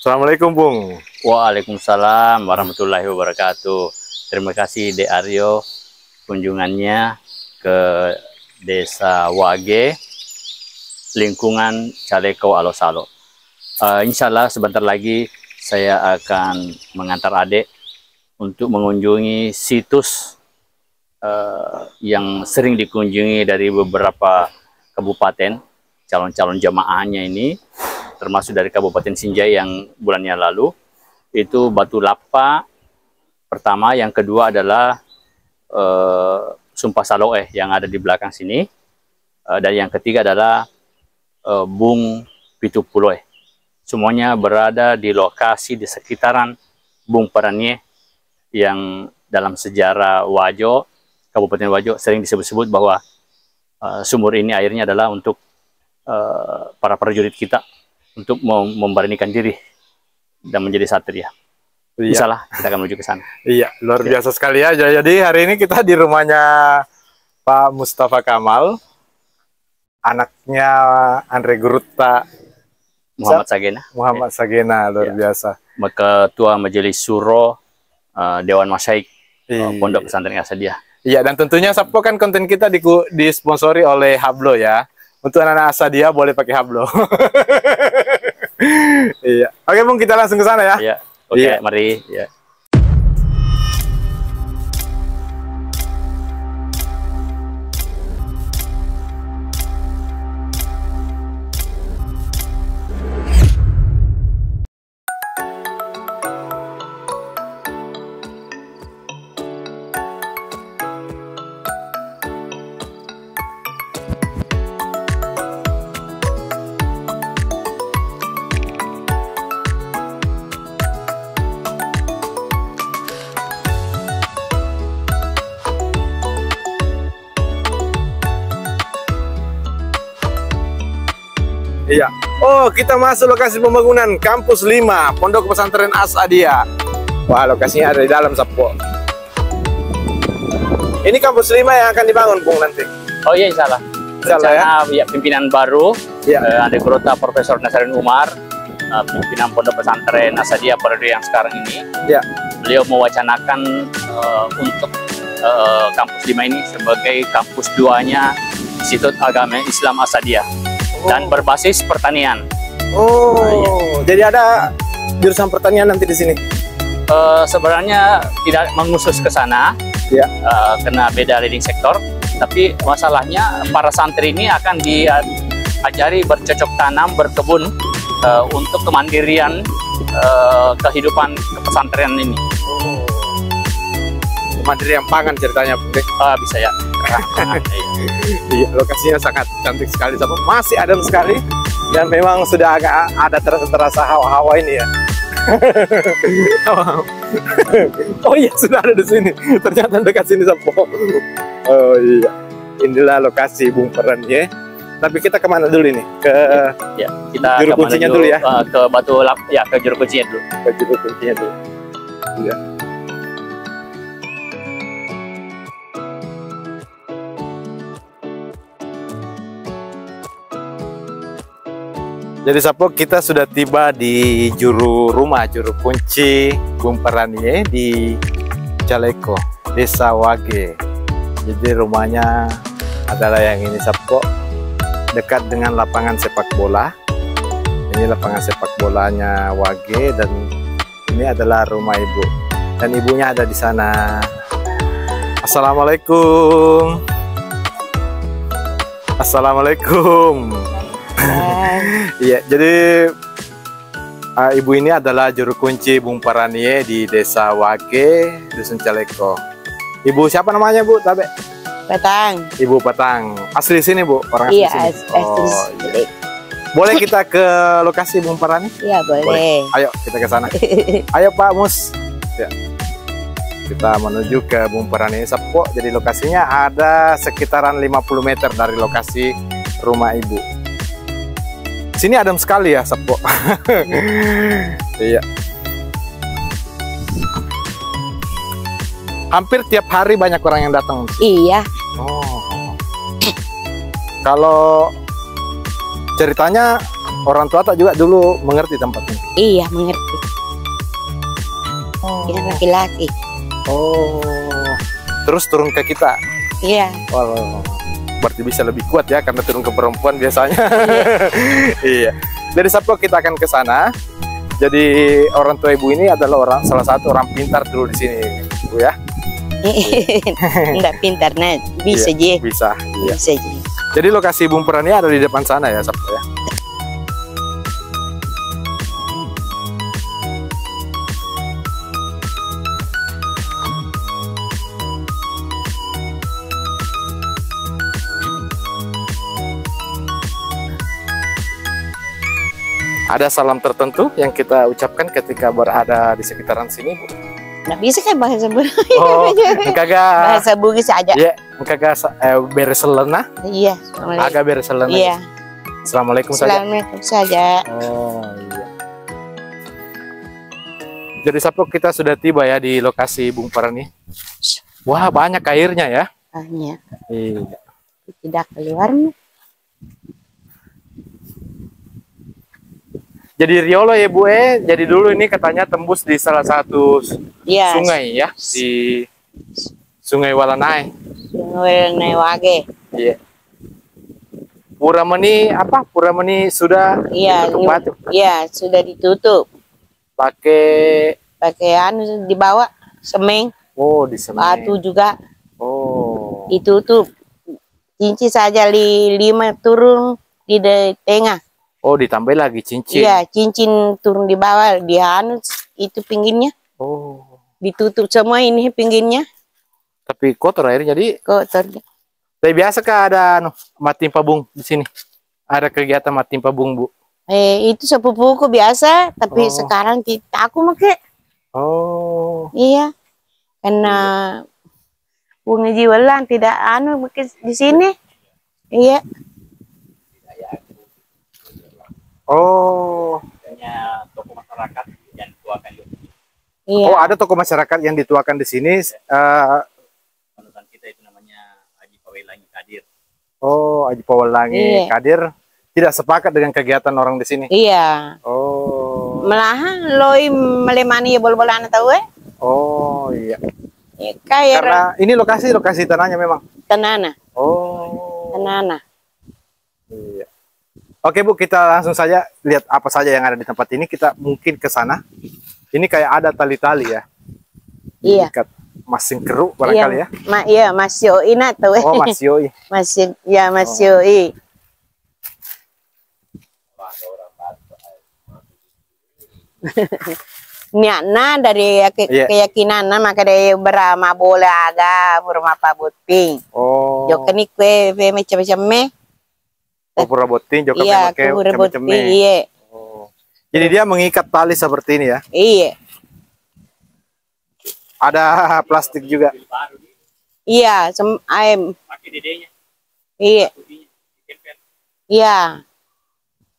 Assalamualaikum, Bung. Waalaikumsalam warahmatullahi wabarakatuh. Terima kasih Dek Aryo kunjungannya ke Desa Wage, lingkungan Caleko Alosalo. Insya Allah sebentar lagi saya akan mengantar adik untuk mengunjungi situs yang sering dikunjungi dari beberapa kabupaten, calon-calon jamaahnya ini, termasuk dari Kabupaten Sinjai yang bulannya lalu, itu Batu Lapa pertama, yang kedua adalah Sumpah Saloeh yang ada di belakang sini, dan yang ketiga adalah Bung Pitu Puloe. Semuanya berada di lokasi di sekitaran Bung Peranie yang dalam sejarah Wajo, Kabupaten Wajo, sering disebut-sebut bahwa sumur ini airnya adalah untuk para prajurit kita untuk memberanikan diri dan menjadi satria. Iya. Insyaallah kita akan menuju ke sana. Iya, luar biasa sekali ya. Jadi hari ini kita di rumahnya Pak Mustafa Kamal, anaknya Andre Guruta Muhammad Sagena. Muhammad Sagena, luar biasa. Ketua Majelis Suro Dewan Masyaikh Pondok Pesantren Asadiah. Iya, dan tentunya Sapo kan konten kita disponsori oleh Hablo ya. Untuk anak-anak Asadiah boleh pakai Hablo. Iya. Oke, Bung, kita langsung ke sana ya. Iya. Oke, mari. Ya. Iya. Oh, kita masuk lokasi pembangunan Kampus 5 Pondok Pesantren Asadiah. Wah, lokasinya ada di dalam, Sapo. Ini Kampus 5 yang akan dibangun, Bung, nanti. Oh iya, insyaallah. Rencana ya, pimpinan baru, Adik Guruta Profesor Nasaruddin Umar, pimpinan Pondok Pesantren Asadiah periode yang sekarang ini. Ya. Beliau mewacanakan untuk Kampus 5 ini sebagai kampus 2-nya Institut Agama Islam Asadiah. Dan berbasis pertanian. Oh, jadi ada jurusan pertanian nanti di sini. Sebenarnya tidak mengusus ke sana, karena beda leading sektor. Tapi masalahnya para santri ini akan diajari bercocok tanam, berkebun untuk kemandirian kehidupan pesantren ini. Kemandirian pangan ceritanya, bisa ya. Iya, lokasinya sangat cantik sekali, masih adem sekali, dan memang sudah agak ada terasa hawa-hawa ini ya. Oh iya, sudah ada di sini. Ternyata dekat sini, Sapo. Oh iya, inilah lokasi Bung Peranie. Tapi kita kemana dulu ini? Kita juru kuncinya dulu ya. Ke Batu Lapa, ya, ke juru kuncinya dulu. Ke juru kuncinya dulu. Iya. Jadi Sapo, kita sudah tiba di juru kunci Bung Peranie di Caleko, Desa Wage. Jadi rumahnya adalah yang ini, Sapo, dekat dengan lapangan sepak bola. Ini lapangan sepak bolanya Wage, dan ini adalah rumah ibu. Dan ibunya ada di sana. Assalamualaikum. Assalamualaikum. Iya, jadi ibu ini adalah juru kunci Bung Peranie di Desa Wage, Dusun Caleko. Ibu siapa namanya, Bu? Tabe? Petang. Ibu Petang. Asli sini, Bu? Orang asli sini? Asli. Boleh kita ke lokasi Bung Peranie? Iya, boleh. Ayo, kita ke sana. Ayo, Pak Mus. Ya. Kita menuju ke Bung Peranie, Sapo. Jadi lokasinya ada sekitaran 50 meter dari lokasi rumah ibu. Sini adem sekali ya, Sapo. Iya. Hampir tiap hari banyak orang yang datang. Iya. Oh. Kalau ceritanya orang tua tak juga dulu mengerti tempat ini. Iya, mengerti. Dia laki-laki. Oh. Terus turun ke kita. Iya. Oh, berarti bisa lebih kuat ya karena turun ke perempuan biasanya. Iya. Dari Sabtu kita akan ke sana. Jadi orang tua ibu ini adalah salah satu orang pintar dulu di sini, Bu ya. Enggak pintar, nah bisa Iya, je. bisa. Iya. Bisa je. Jadi lokasi bumperan ini ada di depan sana ya, Sabtu ya. Ada salam tertentu yang kita ucapkan ketika berada di sekitaran sini, Bu? Nggak bisa kan bahasa Bugis. Oh, kagak. Bahasa Bugis aja. Iya, kagak beres selena, Iya. agak beres selena. Iya. Assalamualaikum saja. Assalamualaikum saja. Oh, iya. Jadi Sabtu kita sudah tiba ya di lokasi bumperan ini. Wah, banyak airnya ya. Hanya Iya. tidak keluar nih. Jadi Riolo ya Bu, jadi dulu ini katanya tembus di salah satu Iya. sungai ya, di Sungai Walanai. Sungai Wage. Iya. Purameni apa? Purameni sudah Iya. ditutup batu. Iya, sudah ditutup. Pakai Pakai anu dibawa semeng, di semen. batu juga Oh. ditutup. Cinci saja 5 turun di tengah. Oh, ditambah lagi cincin. Iya, cincin turun di bawah, di anu itu pinggirnya Oh. ditutup semua ini pinggirnya. Tapi kotor airnya jadi. Kotor. Tapi biasa kah ada mati pabung di sini? Ada kegiatan mati pabung, Bu? Itu sepupuku biasa, tapi Oh. sekarang kita aku make. Oh. Iya. Karena bunga jiwalan tidak anu make di sini. Iya. Oh. Hanya toko masyarakat yang dituakan di sini. Iya. Oh, ada toko masyarakat yang dituakan di sini. Panutan kita itu namanya Haji Pawelangi Kadir. Oh, Haji Pawelangi Iya. Kadir tidak sepakat dengan kegiatan orang di sini. Iya. Oh. Malahan loi melemani ya bol-bolan tahu Oh, iya. Ya, kayak Karena ini lokasi tanahnya memang. tanana, Oh. tanana. Iya. Oke Bu, kita langsung saja lihat apa saja yang ada di tempat ini. Kita mungkin ke sana. Ini kayak ada tali-tali ya. Iya. Ikat masing keruk barangkali ya. Iya, Mas Yoi nak tahu Oh, Mas Yoi. Mas Yoi. Niatna dari Iya. keyakinan maka dari berama boleh aga berma pabuting. Oh. Jo kini kue macam-macam me. Oh, pura boting, joka Iya, pakai kue macam-macam. buting. Iya. Oh. Jadi dia mengikat tali seperti ini ya. Iya. Ada plastik juga. Iya, Pakai dedenya, iya. putihnya, ditempel. Iya.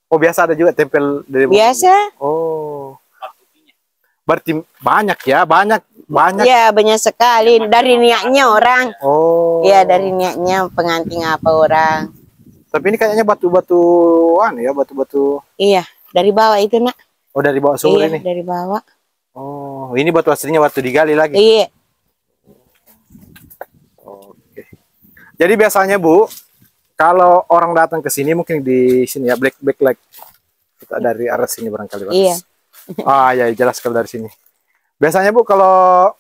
Oh, biasa ada juga tempel dari Biasa. Oh. Putihnya. Berarti banyak ya, banyak. Iya, banyak sekali dari niatnya orang. Oh. Iya, dari niatnya pengantin apa orang. Tapi ini kayaknya batu-batuan ya, batu-batu. Iya, dari bawah itu nak. Oh, dari bawah sumur Iya, ini. dari bawah. Oh, ini batu aslinya, batu digali lagi. Iya. Oke. Jadi biasanya Bu, kalau orang datang ke sini mungkin di sini ya backlight kita dari arah sini barangkali. Mas. Iya. Ah ya, jelas kalau dari sini. Biasanya Bu, kalau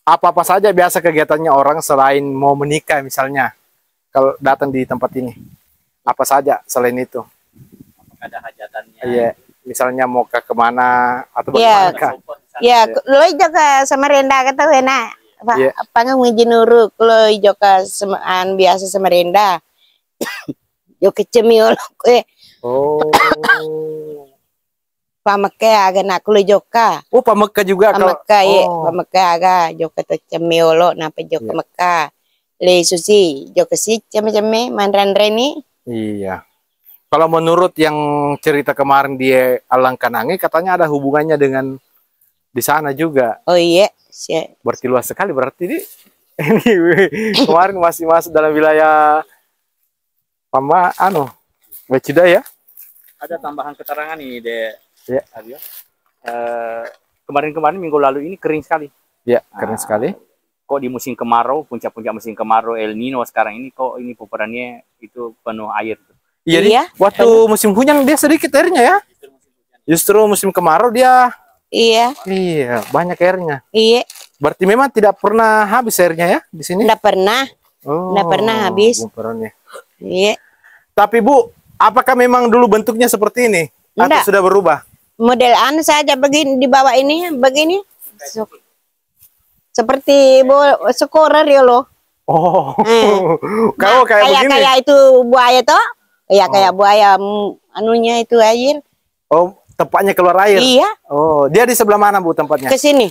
apa-apa saja biasa kegiatannya orang selain mau menikah misalnya, kalau datang di tempat ini, apa saja selain itu? Apakah ada hajatannya? Iya, misalnya mau ke kemana atau Iya. bagaimana kah? Ya, lo juga sama Renda kata enak. Apa Iya. apa nggak ngijin nuruk lo juga semaan biasa sama Renda. Yo kecemiol kue Oh. pamake aga nak lo joka. Oh, Pameka juga kalau. Pamaka ye, Oh. pamake aga joka to cemiolo napa joka Iya. meka. Le susi joka si ceme-ceme manran reni. Iya. Kalau menurut yang cerita kemarin dia Alangkanangi katanya ada hubungannya dengan di sana juga. Oh iya, si Berarti luas sekali berarti ini. Ini kemarin masih masuk dalam wilayah Becida ya. ada tambahan keterangan nih, Dek. Ya. Aryo. Kemarin-kemarin minggu lalu ini kering sekali. Ya, keren sekali. Kok di musim kemarau, puncak-puncak musim kemarau El Nino sekarang ini kok ini pupurannya itu penuh air. Iya, Iya. waktu musim hujan dia sedikit airnya ya. Justru musim kemarau dia Iya, banyak airnya. iya. Berarti memang tidak pernah habis airnya ya di sini? Nggak pernah. Oh, nggak pernah habis. bumperannya. Iya. Tapi Bu, apakah memang dulu bentuknya seperti ini? Atau Enggak. sudah berubah? Model anu saja begini di bawah ini, begini. Seperti sekorer ya loh. Oh, Nah, kayak begini? kayak itu buaya toh? Ya kayak buaya anunya itu air. Oh, tempatnya keluar air? Iya, Oh, dia di sebelah mana Bu tempatnya? ke sini.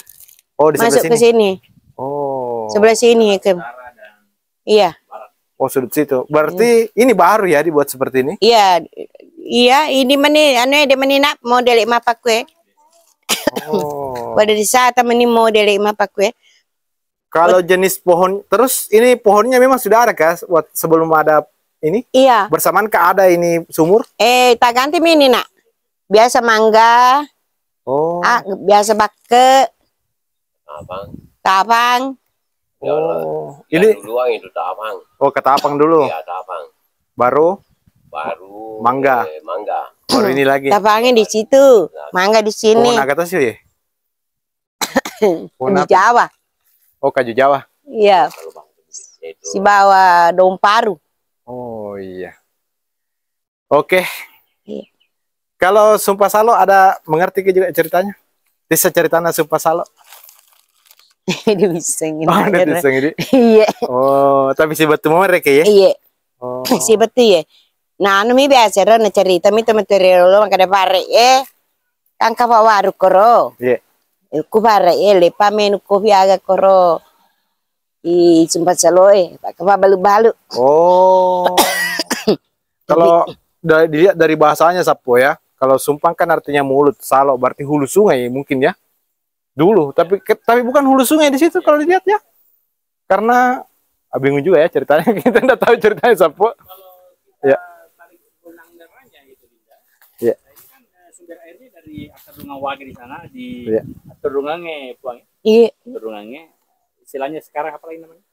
Oh, di Masuk sebelah ke sini? sini. Oh. Sebelah sini ke. Iya. Oh, sudut situ. Berarti ini baru ya dibuat seperti ini? Iya. Iya, ini meni anu dia menina model mapa kue. Oh. Pada di saat meni model mapa kue. Kalau jenis pohon, terus ini pohonnya memang sudah ada kah sebelum ada ini? Iya. Bersamaan kah ada ini sumur? Tak ganti mini nak. Biasa mangga, Oh. biasa bake, Abang. tapang. Oh. Ini Ini duluan itu tapang. oh ketapang dulu. Iya, tapang. Baru Mangga. Mangga. Mangga. baru ini lagi. Tapangnya di situ, mangga di sini. Pohon naga sih ya? Pohon Di apa? Jawa. Oh, kaju Jawa. Iya, Kalau bang itu si bawa daun paru. Oh iya. Oke. Iya. Kalau Sumpah Salo ada mengerti ke juga ceritanya? Bisa ceritanya Sumpah Salo? Dia bisa ngini. Oh, ada bisa ngini. Iya, Oh, tapi si batu mereka ya? iya. Oh. Si betul ya. Nah, anu mi biasa ro na cerita mi teman-teman lo makada pare kan ka waru koro. Iya. Ku pare lepa menu kopi aga koro. Sumpah Salo ka balu-balu. Oh. Kalau dilihat dari bahasanya Sapo ya, kalau sumpang kan artinya mulut, Salo berarti hulu sungai mungkin ya. Dulu, tapi bukan hulu sungai di situ kalau dilihat ya. Karena bingung juga ya ceritanya, kita enggak tahu ceritanya Sapo. Ya. Ya. Ini kan sumber airnya dari akar Dungang Wage di sana di Iya. akar Dungange Puang. Iya, Akar Dungange istilahnya sekarang apa lagi namanya?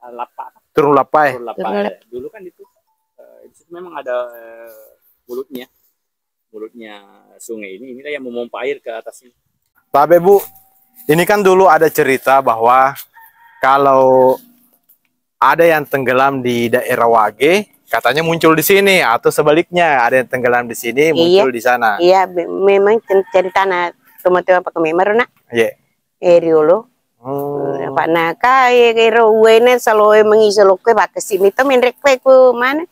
Lapak. Turun lapai. Turun lapak. Turun lapak. Dulu kan itu di situ memang ada mulutnya sungai ini. Inilah yang memompa air ke atasnya. Tapi Bu, ini kan dulu ada cerita bahwa kalau ada yang tenggelam di daerah Wage, katanya muncul di sini, atau sebaliknya ada yang tenggelam di sini muncul di sana. iya memang cerita na tomato apa kami maruna. Iya. Eriolo. Hmm. Pak naka ero wene saloe mengisolo ke ba kesini to menrek ku mana?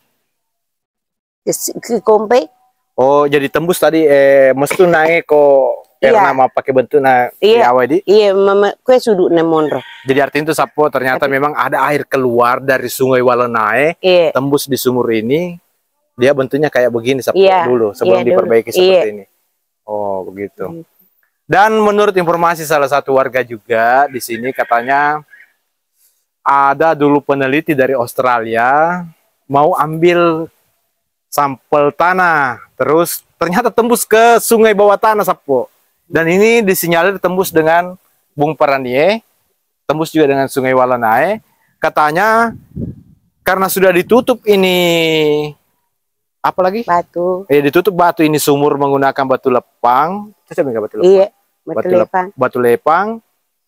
Ke kompe. Oh, jadi tembus tadi mesti naik kok karena mau pakai bentuk Iya. awal di. Iya, mama kue sudut na monro. Jadi artinya itu Sapo ternyata memang ada air keluar dari Sungai Walonae, Iya. tembus di sumur ini. Dia bentuknya kayak begini Sapo Iya. dulu sebelum Iya, dulu. diperbaiki Iya. seperti ini. Oh, begitu. Dan menurut informasi salah satu warga juga di sini katanya ada dulu peneliti dari Australia mau ambil sampel tanah, terus ternyata tembus ke sungai bawah tanah Sapo. Dan ini disinyalir tembus dengan Bung Paranie, tembus juga dengan Sungai Walonae. Katanya karena sudah ditutup ini apa lagi? Batu. Ditutup batu ini sumur menggunakan batu lepang. Saya bilang batu lepang. Iya, batu lepang. Batu lepang.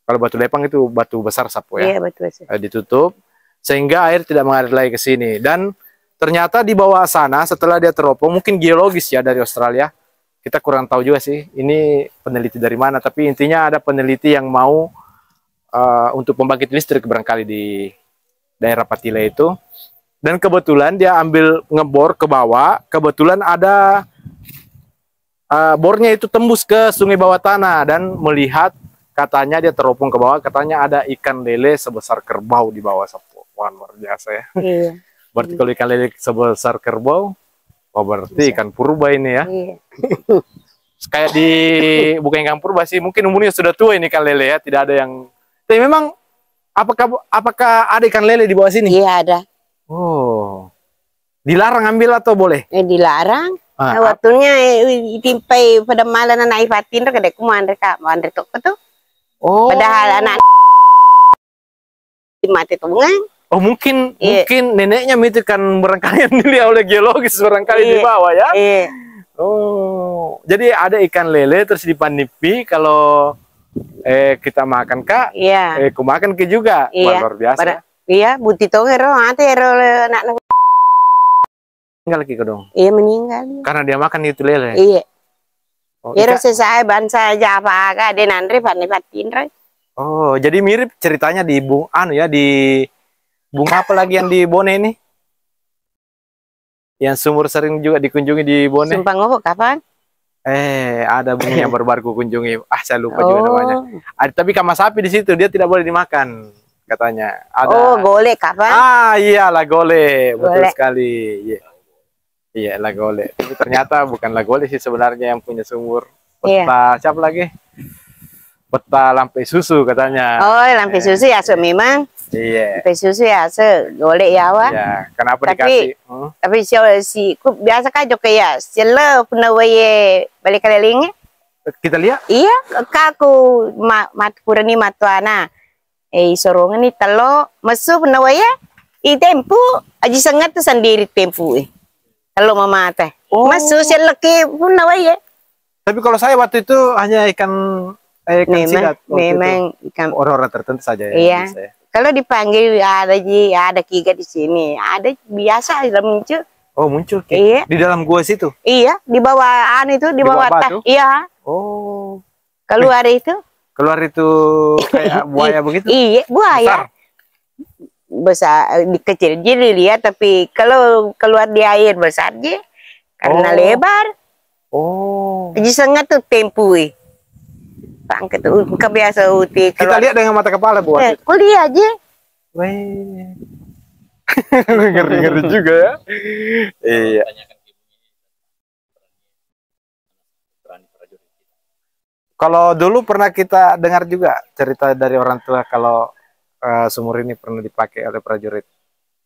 Kalau batu lepang itu batu besar Sapo ya. Iya, batu besar. Ditutup sehingga air tidak mengalir lagi ke sini. Dan ternyata di bawah sana setelah dia teropong, mungkin geologis ya dari Australia. Kita kurang tahu juga sih. Ini peneliti dari mana. Tapi intinya ada peneliti yang mau untuk pembangkit listrik barangkali di daerah Patile itu. Dan kebetulan dia ambil ngebor ke bawah. Kebetulan ada bornya itu tembus ke sungai bawah tanah. Dan melihat katanya dia teropong ke bawah. Katanya ada ikan lele sebesar kerbau di bawah Sapo. Wah, luar biasa ya. Iya. Berarti kalau ikan lele sebesar kerbau, oh berarti ikan purba ini ya. Iya. Kayak di bukan ikan purba sih, mungkin umurnya sudah tua ini ikan lele ya, tidak ada yang. Tapi memang apakah ada ikan lele di bawah sini? Iya ada. Oh. Dilarang ambil atau boleh? Dilarang. Waktunya timpai pada malam anak ifatin tuh kadek kumandre kak, mandre toko tuh. Oh. Padahal anak mati tungan. Oh mungkin Iya. mungkin neneknya itu kan barangkali yang dilihat oleh geologis barangkali di Iya. bawah ya. Iya. Oh, jadi ada ikan lele terus dipanipi kalau kita makan kak, Iya. ku makan ke juga. Wah, Iya. luar biasa. Iya, buti toko ero ate ero anak Tinggal lagi dong. iya meninggal. Karena dia makan itu lele. Iya. Oh, Ero selesai bansa Java kak de nandre patin re. oh, jadi mirip ceritanya di di bunga apa lagi yang di Bone ini? Yang sumur sering juga dikunjungi di Bone. Sumpah ngopo kapan? Ada bunga yang baru-baru ku kunjungi. Saya lupa juga namanya. Tapi kamar sapi di situ dia tidak boleh dimakan katanya. Ada. Oh, golek kapan? Iyalah gole, betul Golek. sekali. Iya, lah gole. Tapi ternyata bukan lah gole sih sebenarnya yang punya sumur. Peta siapa lagi? Peta lampai susu katanya. Oh, lampai susu ya so memang. Iya. Lampai susu ya so golek ya wa. Iya, kenapa Tapi- dikasih? Tapi si ku biasa kajo kayak selo puna waye balik keliling. Kita lihat. Iya, kaku mat kurani matuana. Sorongan ni telo masu puna waye. Tempu aji sangat tu sendiri tempu Kalau mama teh. Oh. Masu seleki puna waye. Tapi kalau saya waktu itu hanya ikan sidat. Waktu Memang itu. ikan. Orang-orang tertentu saja ya. Iya. bisa ya. Kalau dipanggil ada kiga di sini, ada biasa muncul. Oh muncul Ki. Iya. Di dalam gua situ. Iya, di bawah itu, di bawah bawah tah. batu? Iya, Oh. keluar itu. Keluar itu kayak buaya begitu. Iya, buaya. Besar, di kecil dia dilihat, tapi kalau keluar di air besar dia karena Oh. lebar. Oh. Jadi sangat tuh tempu. Pangkat kebiasa uti Kita lihat dengan mata kepala Bu. kuliah aja. Weh. Ngeri-ngeri juga ya. Iya. Tanyakan ibunya berani prajurit kita. Kalau dulu pernah kita dengar juga cerita dari orang tua kalau sumur ini pernah dipakai oleh prajurit.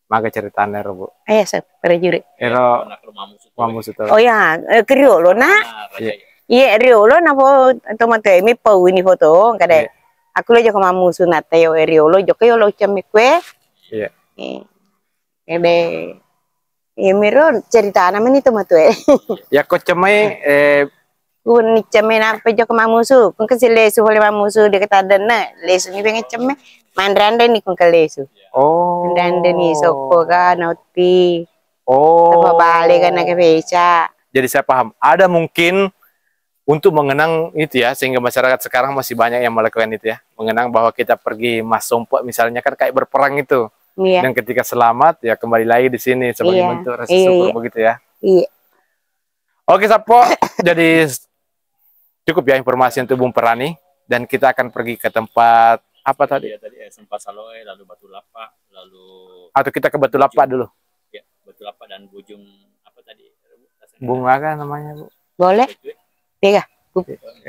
Maka ceritanya Bu. Ayo, prajurit. Ero Pernah ke rumah musuh. mamus itu. Oh ya, kriolo na. Raja Iya, riolo na po tomato mi pau ini foto kada. Iya. Aku lo joko mamu sunat yo riolo joko yo lo chami kue. Iya. Ebe miro cerita ana meni tomato Ya kok cemai Kun ni chame na pe joko mamu su. Kun kesile su hole mamu su de kata dana. Lesu ni pengen chame. Mandrando ni kun kalesu. oh. Mandrando ni soko ga noti. Oh. Apa balik kan ke beca. Jadi saya paham. Ada mungkin untuk mengenang itu ya, sehingga masyarakat sekarang masih banyak yang melakukan itu ya. Mengenang bahwa kita pergi Mas Sompok misalnya kan kayak berperang itu. Iya. Dan ketika selamat ya kembali lagi di sini sebagai Iya. bentuk rasa syukur Iya. begitu ya. Iya. Oke Sapo, jadi cukup ya informasi untuk Bung Perani dan kita akan pergi ke tempat apa tadi? Iya, tadi sempat Saloe, lalu Batu Lapa, lalu Atau kita ke Batu Lapa dulu. ya, Batu Lapa dan Bujung apa tadi? Bunga kan namanya Bu. Boleh? Tiga.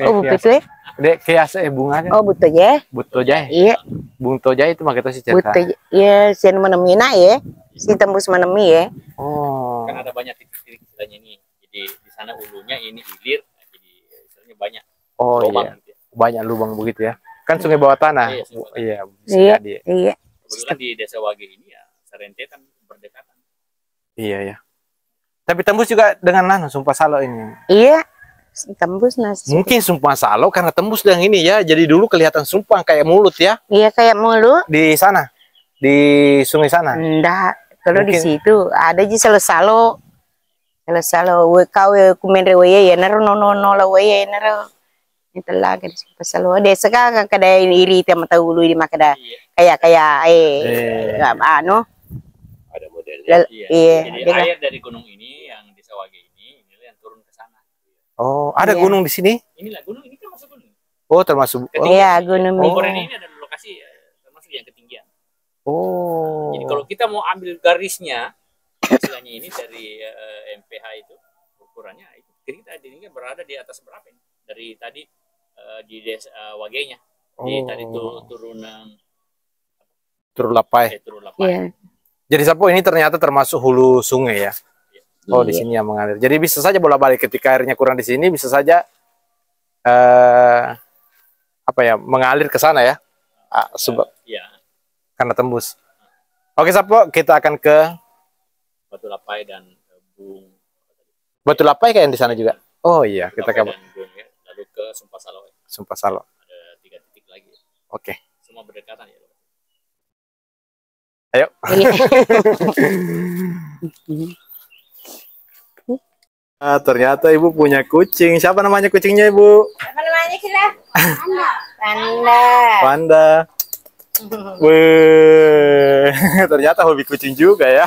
Oh, betul. Dek kiasa bunga kan. Oh, betul ya. Buto Jai. Iya. Bung Tojai itu mah kita sih cerita. Butuh ya, si menemina ya, si tembus menemi ya. Oh. Kan ada banyak titik-titik istilahnya ini. Jadi di sana hulunya ini hilir, jadi istilahnya banyak Oh lubang iya. gitu ya. Banyak lubang begitu ya. Kan sungai bawah tanah. Iya, sungai bawah tanah. Iya, bisa Iya. jadi. Iya. Kebetulan di Desa Wage ini ya serentetan berdekatan. Iya ya. Tapi tembus juga dengan Sumpah Salo ini. Iya. Si tembus nasi. Mungkin Sumpah Salo karena tembus dengan ini ya. Jadi dulu kelihatan sumpah kayak mulut ya Iya kayak mulu. di sana. Di sungai sana. Enggak. Kalau di Mungkin. situ ada ji salo-salo. Salo-salo we kawe kumendre we ya naro no la we ya naro. Itu lah kan salo. Desa ka kada iri tema taulu di makada. Iya. Kayak anu. Ada modelnya. Iya. Jadi Dia air dari gunung ini yang Desa Wage ini yang turun ke sana. Oh, ada Iya. gunung di sini? Inilah gunung ini kan masuk gunung. Oh, termasuk. Oh. Iya, gunung Oh. Ukuran ini ada lokasi termasuk yang ketinggian. Oh. Jadi kalau kita mau ambil garisnya, istilahnya ini dari MPH itu ukurannya itu kita ini berada di atas berapa ini? Dari tadi di Desa Wagenya. Di tadi turunan Turun Lapai. turun Iya. Lapai. Jadi Sapo ini ternyata termasuk hulu sungai ya. Oh, di Iya. sini yang mengalir. Jadi bisa saja bolak-balik ketika airnya kurang di sini, bisa saja apa ya, mengalir ke sana ya. Sebab Iya, karena tembus. Oke, Sapo, kita akan ke Batu Lapai dan Bung Batu Lapai kayak yang di sana juga. Oh iya, kita ke Lapai dan Bung ya. Lalu ke Sumpah Saloe. Sumpah Salo. Ada 3 titik lagi. Oke. Semua berdekatan ya. Ayo. Ternyata Ibu punya kucing. Siapa namanya kucingnya, Ibu? Apa namanya sila? Panda. Panda. Wih, ternyata hobi kucing juga ya.